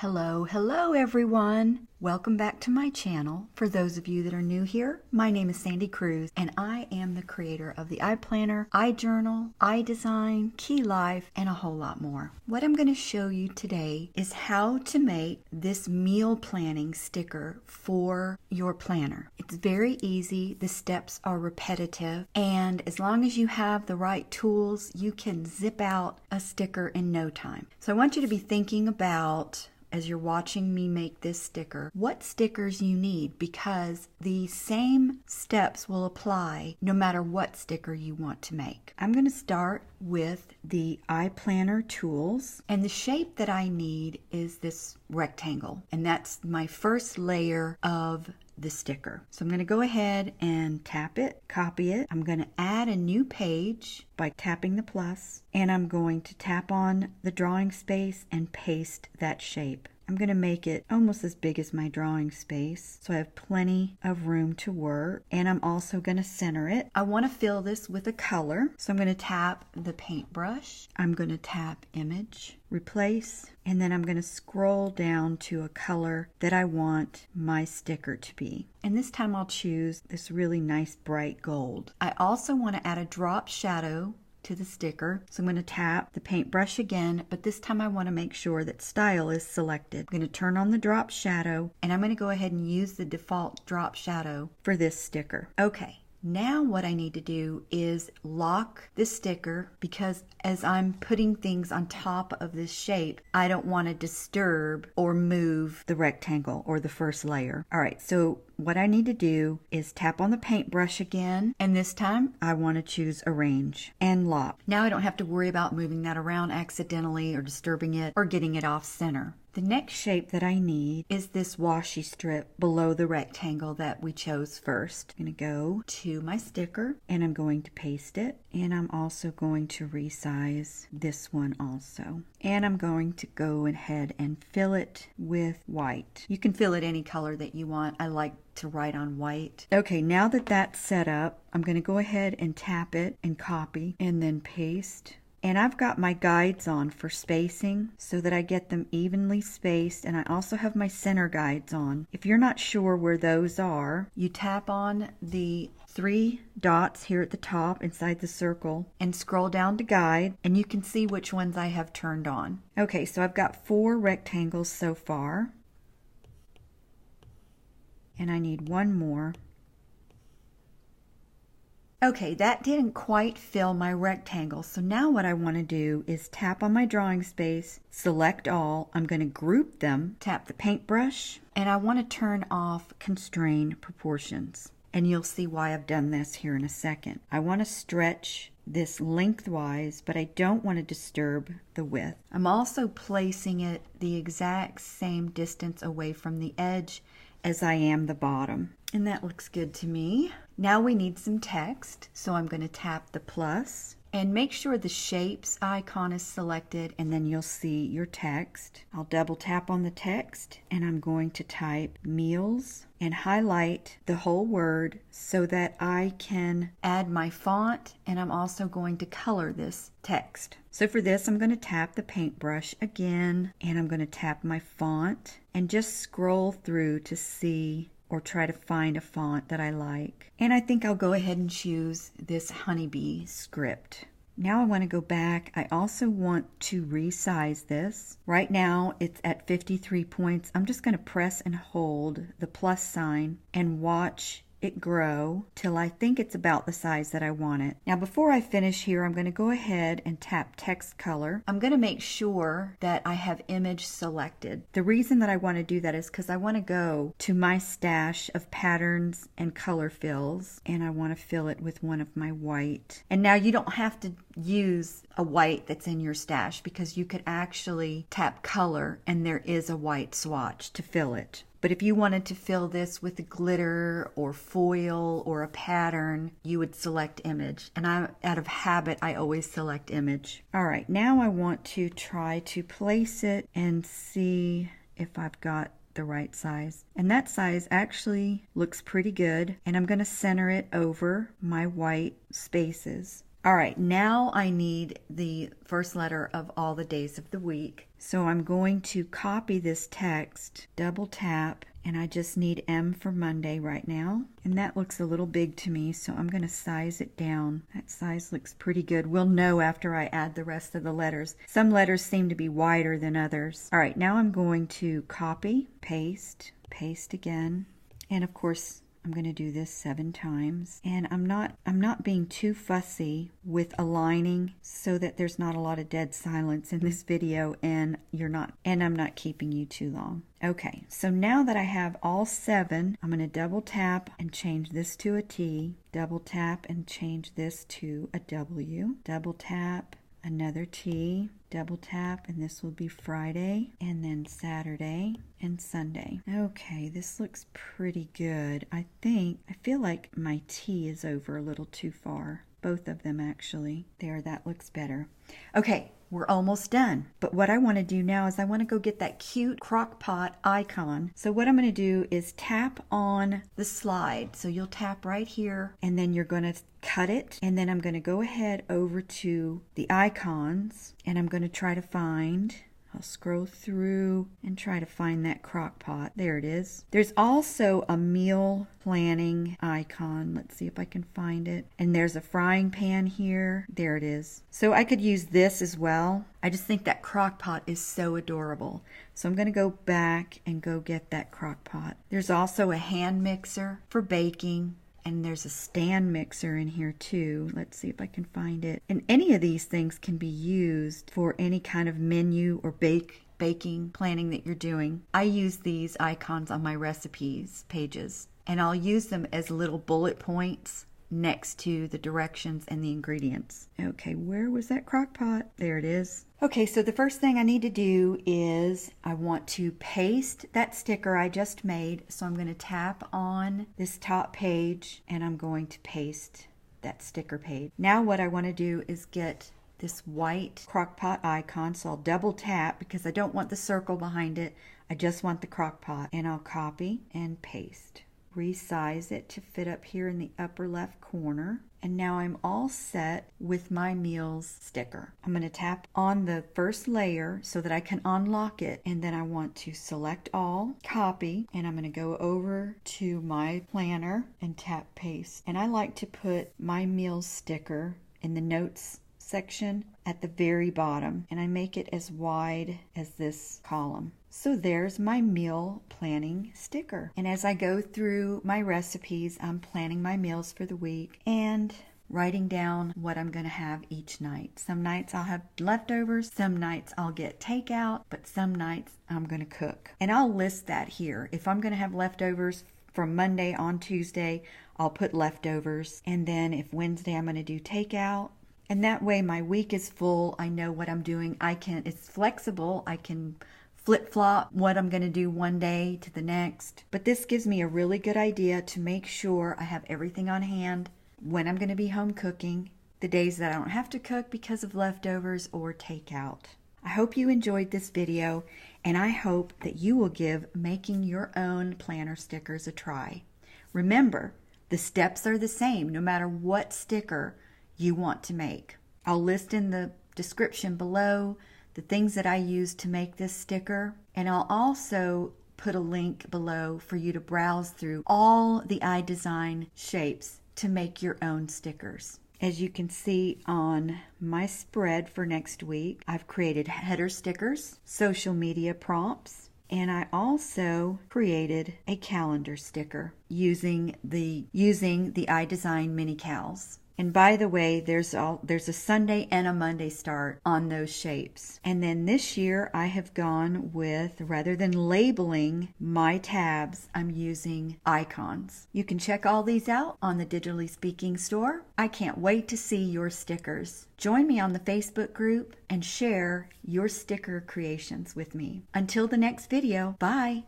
Hello everyone. Welcome back to my channel. For those of you that are new here, my name is Sandy Cruz and I am the creator of the iPlanner, iJournal, iDesign, Key Life, and a whole lot more. What I'm going to show you today is how to make this meal planning sticker for your planner. It's very easy, the steps are repetitive, and as long as you have the right tools, you can zip out a sticker in no time. So I want you to be thinking about, as you're watching me make this sticker, what stickers you need, because the same steps will apply no matter what sticker you want to make. I'm going to start with the iPlanner tools, and the shape that I need is this rectangle, and that's my first layer of the sticker. So I'm going to go ahead and tap it, copy it. I'm going to add a new page by tapping the plus, and I'm going to tap on the drawing space and paste that shape. I'm going to make it almost as big as my drawing space, so I have plenty of room to work, and I'm also going to center it. I want to fill this with a color, so I'm going to tap the paintbrush. I'm going to tap image, replace, and then I'm going to scroll down to a color that I want my sticker to be. And this time I'll choose this really nice bright gold. I also want to add a drop shadow to the sticker, so I'm going to tap the paintbrush again, but this time I want to make sure that style is selected. I'm going to turn on the drop shadow, and I'm going to go ahead and use the default drop shadow for this sticker. Okay. Now what I need to do is lock the sticker, because as I'm putting things on top of this shape, I don't want to disturb or move the rectangle or the first layer. All right, so what I need to do is tap on the paintbrush again, and this time I want to choose arrange and lock. Now I don't have to worry about moving that around accidentally or disturbing it or getting it off center. The next shape that I need is this washi strip below the rectangle that we chose first. I'm going to go to my sticker and I'm going to paste it, and I'm also going to resize this one also. And I'm going to go ahead and fill it with white. You can fill it any color that you want. I like to write on white. Okay, now that that's set up, I'm going to go ahead and tap it and copy and then paste. And I've got my guides on for spacing so that I get them evenly spaced, and I also have my center guides on. If you're not sure where those are, you tap on the 3 dots here at the top inside the circle and scroll down to guide, and you can see which ones I have turned on. Okay, so I've got 4 rectangles so far, and I need one more. Okay, that didn't quite fill my rectangle, so now what I want to do is tap on my drawing space, select all, I'm going to group them, tap the paintbrush, and I want to turn off constrain proportions. And you'll see why I've done this here in a second. I want to stretch this lengthwise, but I don't want to disturb the width. I'm also placing it the exact same distance away from the edge as I am the bottom. And that looks good to me. Now we need some text, so I'm going to tap the plus and make sure the shapes icon is selected, and then you'll see your text. I'll double tap on the text and I'm going to type meals and highlight the whole word so that I can add my font, and I'm also going to color this text. So for this I'm going to tap the paintbrush again, and I'm going to tap my font and just scroll through to see or try to find a font that I like. And I think I'll go ahead and choose this honeybee script. Now I want to go back. I also want to resize this. Right now it's at 53 points. I'm just going to press and hold the plus sign and watch it grow till I think it's about the size that I want it. Now before I finish here, I'm going to go ahead and tap text color. I'm going to make sure that I have image selected. The reason that I want to do that is because I want to go to my stash of patterns and color fills, and I want to fill it with one of my white. And now you don't have to use a white that's in your stash, because you could actually tap color and there is a white swatch to fill it. But if you wanted to fill this with a glitter or foil or a pattern, you would select image. And out of habit, I always select image. All right, now I want to try to place it and see if I've got the right size. And that size actually looks pretty good. And I'm going to center it over my white spaces. All right, now I need the first letter of all the days of the week. So I'm going to copy this text, double tap, and I just need M for Monday right now. And that looks a little big to me, so I'm going to size it down. That size looks pretty good. We'll know after I add the rest of the letters. Some letters seem to be wider than others. All right, now I'm going to copy, paste, paste again. And of course, I'm going to do this 7 times, and I'm not being too fussy with aligning so that there's not a lot of dead silence in this video, and I'm not keeping you too long. Okay, so now that I have all 7, I'm going to double tap and change this to a T, double tap and change this to a W, double tap, another T, double tap, and this will be Friday, and then Saturday and Sunday. Okay, this looks pretty good. I feel like my T is over a little too far. Both of them actually. There, that looks better. Okay, we're almost done. But what I want to do now is I want to go get that cute crock pot icon. So what I'm going to do is tap on the slide. So you'll tap right here, and then you're going to cut it, and then I'm going to go ahead over to the icons, and I'm going to try to find, I'll scroll through and try to find that crock pot. There it is. There's also a meal planning icon. Let's see if I can find it. And there's a frying pan here. There it is. So I could use this as well. I just think that crock pot is so adorable. So I'm going to go back and go get that crock pot. There's also a hand mixer for baking. And there's a stand mixer in here too. Let's see if I can find it. And any of these things can be used for any kind of menu or baking planning that you're doing. I use these icons on my recipes pages, and I'll use them as little bullet points next to the directions and the ingredients. Okay, where was that crock pot? There it is. Okay, so the first thing I need to do is I want to paste that sticker I just made. So I'm going to tap on this top page, and I'm going to paste that sticker page. Now what I want to do is get this white crock pot icon. So I'll double tap because I don't want the circle behind it. I just want the crock pot, and I'll copy and paste. Resize it to fit up here in the upper left corner. And now I'm all set with my meals sticker. I'm going to tap on the first layer so that I can unlock it, and then I want to select all, copy, and I'm going to go over to my planner and tap paste. And I like to put my meals sticker in the notes section at the very bottom, and I make it as wide as this column. So there's my meal planning sticker. And as I go through my recipes, I'm planning my meals for the week and writing down what I'm going to have each night. Some nights I'll have leftovers, some nights I'll get takeout, but some nights I'm going to cook. And I'll list that here. If I'm going to have leftovers from Monday on Tuesday, I'll put leftovers. And then if Wednesday I'm going to do takeout, and that way my week is full. I know what I'm doing. It's flexible. I can flip-flop what I'm going to do one day to the next. But this gives me a really good idea to make sure I have everything on hand when I'm going to be home cooking, the days that I don't have to cook because of leftovers or takeout. I hope you enjoyed this video, and I hope that you will give making your own planner stickers a try. Remember, the steps are the same no matter what sticker you want to make. I'll list in the description below the things that I use to make this sticker, and I'll also put a link below for you to browse through all the iDesign shapes to make your own stickers. As you can see on my spread for next week, I've created header stickers, social media prompts, and I also created a calendar sticker using the iDesign mini cals. And by the way, there's a Sunday and a Monday start on those shapes. And then this year I have gone with, rather than labeling my tabs, I'm using icons. You can check all these out on the Digitally Speaking store. I can't wait to see your stickers. Join me on the Facebook group and share your sticker creations with me. Until the next video, bye!